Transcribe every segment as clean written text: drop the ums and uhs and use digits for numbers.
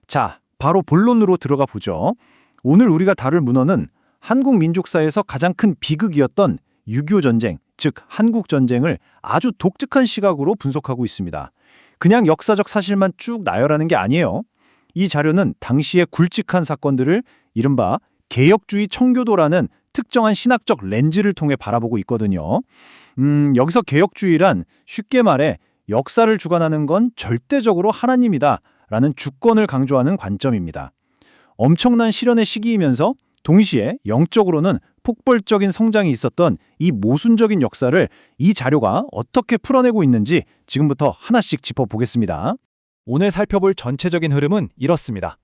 자, 바로 본론으로 들어가 보죠. 오늘 우리가 다룰 문헌은 한국 민족사에서 가장 큰 비극이었던 6.25 전쟁, 즉 한국 전쟁을 아주 독특한 시각으로 분석하고 있습니다. 그냥 역사적 사실만 쭉 나열하는 게 아니에요. 이 자료는 당시의 굵직한 사건들을 이른바 개혁주의 청교도라는 특정한 신학적 렌즈를 통해 바라보고 있거든요. 여기서 개혁주의란 쉽게 말해 역사를 주관하는 건 절대적으로 하나님이다 라는 주권을 강조하는 관점입니다. 엄청난 실현의 시기이면서 동시에 영적으로는 폭발적인 성장이 있었던 이 모순적인 역사를 이 자료가 어떻게 풀어내고 있는지 지금부터 하나씩 짚어보겠습니다. 오늘 살펴볼 전체적인 흐름은 이렇습니다.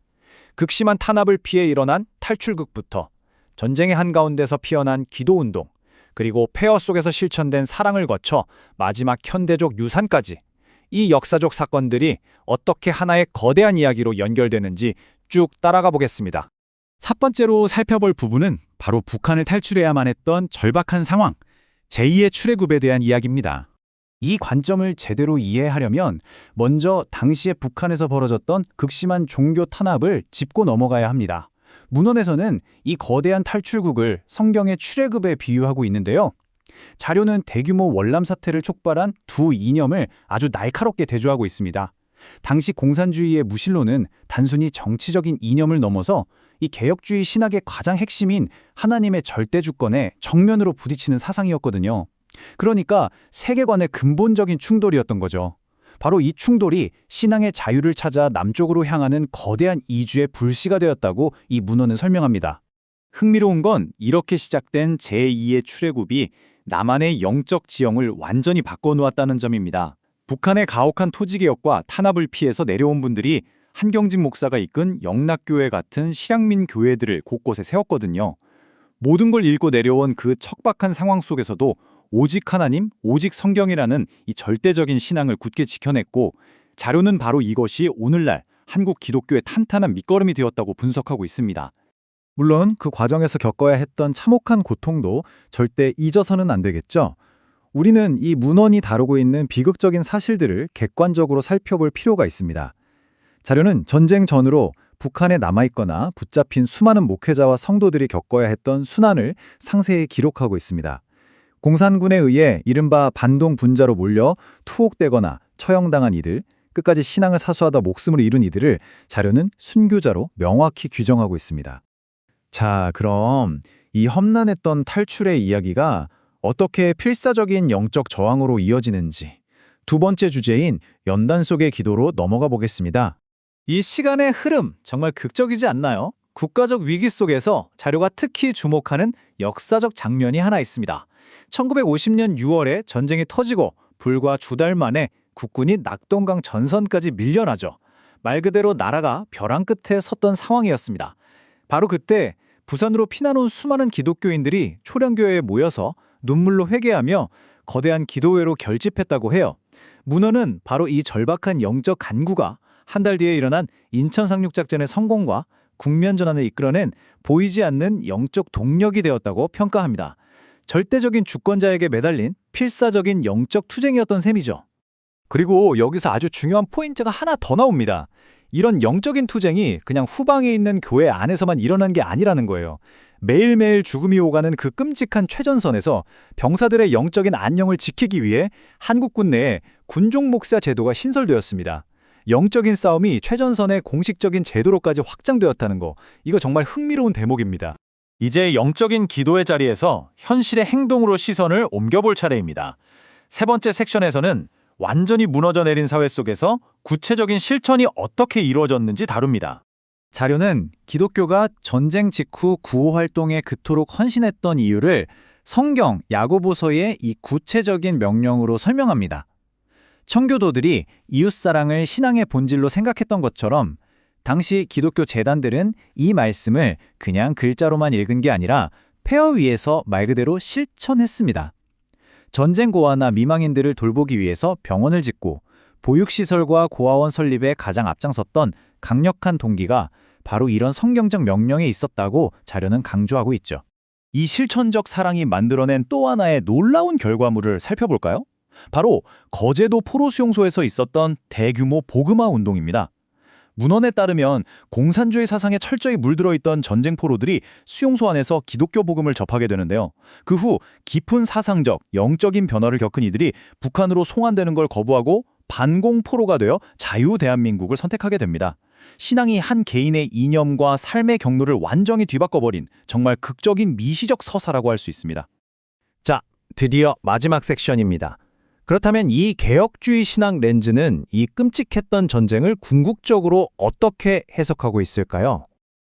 극심한 탄압을 피해 일어난 탈출극부터 전쟁의 한가운데서 피어난 기도운동, 그리고 폐허 속에서 실천된 사랑을 거쳐 마지막 현대적 유산까지 이 역사적 사건들이 어떻게 하나의 거대한 이야기로 연결되는지 쭉 따라가 보겠습니다. 첫 번째로 살펴볼 부분은 바로 북한을 탈출해야만 했던 절박한 상황, 제2의 출애굽에 대한 이야기입니다. 이 관점을 제대로 이해하려면 먼저 당시에 북한에서 벌어졌던 극심한 종교 탄압을 짚고 넘어가야 합니다. 문헌에서는 이 거대한 탈출국을 성경의 출애굽에 비유하고 있는데요. 자료는 대규모 월남 사태를 촉발한 두 이념을 아주 날카롭게 대조하고 있습니다. 당시 공산주의의 무신론은 단순히 정치적인 이념을 넘어서 이 개혁주의 신학의 가장 핵심인 하나님의 절대 주권에 정면으로 부딪히는 사상이었거든요. 그러니까 세계관의 근본적인 충돌이었던 거죠. 바로 이 충돌이 신앙의 자유를 찾아 남쪽으로 향하는 거대한 이주의 불씨가 되었다고 이 문헌은 설명합니다. 흥미로운 건 이렇게 시작된 제2의 출애굽이 남한의 영적 지형을 완전히 바꿔놓았다는 점입니다. 북한의 가혹한 토지개혁과 탄압을 피해서 내려온 분들이 한경직 목사가 이끈 영락교회 같은 실향민 교회들을 곳곳에 세웠거든요. 모든 걸 잃고 내려온 그 척박한 상황 속에서도 오직 하나님, 오직 성경이라는 이 절대적인 신앙을 굳게 지켜냈고, 자료는 바로 이것이 오늘날 한국 기독교의 탄탄한 밑거름이 되었다고 분석하고 있습니다. 물론 그 과정에서 겪어야 했던 참혹한 고통도 절대 잊어서는 안 되겠죠. 우리는 이 문헌이 다루고 있는 비극적인 사실들을 객관적으로 살펴볼 필요가 있습니다. 자료는 전쟁 전후로 북한에 남아있거나 붙잡힌 수많은 목회자와 성도들이 겪어야 했던 순환을 상세히 기록하고 있습니다. 공산군에 의해 이른바 반동 분자로 몰려 투옥되거나 처형당한 이들, 끝까지 신앙을 사수하다 목숨을 잃은 이들을 자료는 순교자로 명확히 규정하고 있습니다. 자, 그럼 이 험난했던 탈출의 이야기가 어떻게 필사적인 영적 저항으로 이어지는지 두 번째 주제인 연단 속의 기도로 넘어가 보겠습니다. 이 시간의 흐름 정말 극적이지 않나요? 국가적 위기 속에서 자료가 특히 주목하는 역사적 장면이 하나 있습니다. 1950년 6월에 전쟁이 터지고 불과 2달 만에 국군이 낙동강 전선까지 밀려나죠. 말 그대로 나라가 벼랑 끝에 섰던 상황이었습니다. 바로 그때 부산으로 피난 온 수많은 기독교인들이 초량교회에 모여서 눈물로 회개하며 거대한 기도회로 결집했다고 해요. 문헌은 바로 이 절박한 영적 간구가 한 달 뒤에 일어난 인천 상륙작전의 성공과 국면 전환을 이끌어낸 보이지 않는 영적 동력이 되었다고 평가합니다. 절대적인 주권자에게 매달린 필사적인 영적 투쟁이었던 셈이죠. 그리고 여기서 아주 중요한 포인트가 하나 더 나옵니다. 이런 영적인 투쟁이 그냥 후방에 있는 교회 안에서만 일어난 게 아니라는 거예요. 매일매일 죽음이 오가는 그 끔찍한 최전선에서 병사들의 영적인 안녕을 지키기 위해 한국군 내에 군종 목사 제도가 신설되었습니다. 영적인 싸움이 최전선의 공식적인 제도로까지 확장되었다는 거, 이거 정말 흥미로운 대목입니다. 이제 영적인 기도의 자리에서 현실의 행동으로 시선을 옮겨볼 차례입니다. 세 번째 섹션에서는 완전히 무너져 내린 사회 속에서 구체적인 실천이 어떻게 이루어졌는지 다룹니다. 자료는 기독교가 전쟁 직후 구호 활동에 그토록 헌신했던 이유를 성경 야고보서의 이 구체적인 명령으로 설명합니다. 청교도들이 이웃사랑을 신앙의 본질로 생각했던 것처럼 당시 기독교 재단들은 이 말씀을 그냥 글자로만 읽은 게 아니라 폐허 위에서 말 그대로 실천했습니다. 전쟁 고아나 미망인들을 돌보기 위해서 병원을 짓고 보육시설과 고아원 설립에 가장 앞장섰던 강력한 동기가 바로 이런 성경적 명령에 있었다고 자료는 강조하고 있죠. 이 실천적 사랑이 만들어낸 또 하나의 놀라운 결과물을 살펴볼까요? 바로 거제도 포로 수용소에서 있었던 대규모 복음화 운동입니다. 문헌에 따르면 공산주의 사상에 철저히 물들어 있던 전쟁 포로들이 수용소 안에서 기독교 복음을 접하게 되는데요. 그 후 깊은 사상적, 영적인 변화를 겪은 이들이 북한으로 송환되는 걸 거부하고 반공 포로가 되어 자유 대한민국을 선택하게 됩니다. 신앙이 한 개인의 이념과 삶의 경로를 완전히 뒤바꿔버린 정말 극적인 미시적 서사라고 할 수 있습니다. 자, 드디어 마지막 섹션입니다. 그렇다면 이 개혁주의 신앙 렌즈는 이 끔찍했던 전쟁을 궁극적으로 어떻게 해석하고 있을까요?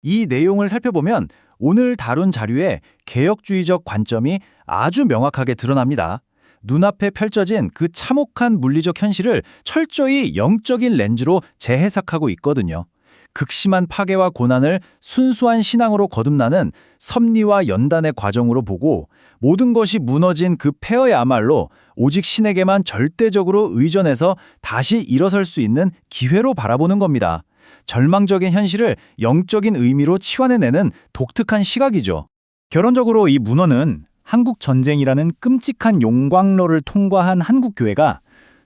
이 내용을 살펴보면 오늘 다룬 자료의 개혁주의적 관점이 아주 명확하게 드러납니다. 눈앞에 펼쳐진 그 참혹한 물리적 현실을 철저히 영적인 렌즈로 재해석하고 있거든요. 극심한 파괴와 고난을 순수한 신앙으로 거듭나는 섭리와 연단의 과정으로 보고 모든 것이 무너진 그 폐허야말로 오직 신에게만 절대적으로 의존해서 다시 일어설 수 있는 기회로 바라보는 겁니다. 절망적인 현실을 영적인 의미로 치환해내는 독특한 시각이죠. 결론적으로 이 문헌은 한국 전쟁이라는 끔찍한 용광로를 통과한 한국 교회가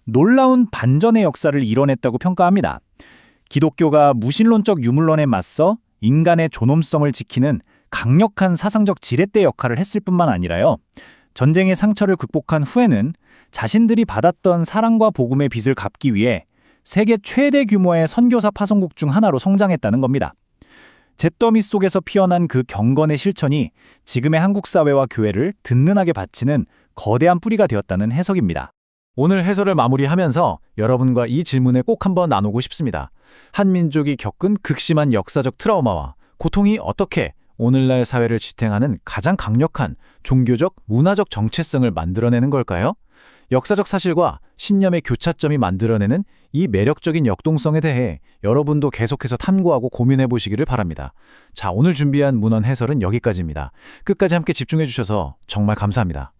놀라운 반전의 역사를 이뤄냈다고 평가합니다. 기독교가 무신론적 유물론에 맞서 인간의 존엄성을 지키는 강력한 사상적 지렛대 역할을 했을 뿐만 아니라요. 전쟁의 상처를 극복한 후에는 자신들이 받았던 사랑과 복음의 빚을 갚기 위해 세계 최대 규모의 선교사 파송국 중 하나로 성장했다는 겁니다. 잿더미 속에서 피어난 그 경건의 실천이 지금의 한국 사회와 교회를 든든하게 받치는 거대한 뿌리가 되었다는 해석입니다. 오늘 해설을 마무리하면서 여러분과 이 질문에 꼭 한번 나누고 싶습니다. 한민족이 겪은 극심한 역사적 트라우마와 고통이 어떻게 오늘날 사회를 지탱하는 가장 강력한 종교적, 문화적 정체성을 만들어내는 걸까요? 역사적 사실과 신념의 교차점이 만들어내는 이 매력적인 역동성에 대해 여러분도 계속해서 탐구하고 고민해 보시기를 바랍니다. 자, 오늘 준비한 문헌 해설은 여기까지입니다. 끝까지 함께 집중해 주셔서 정말 감사합니다.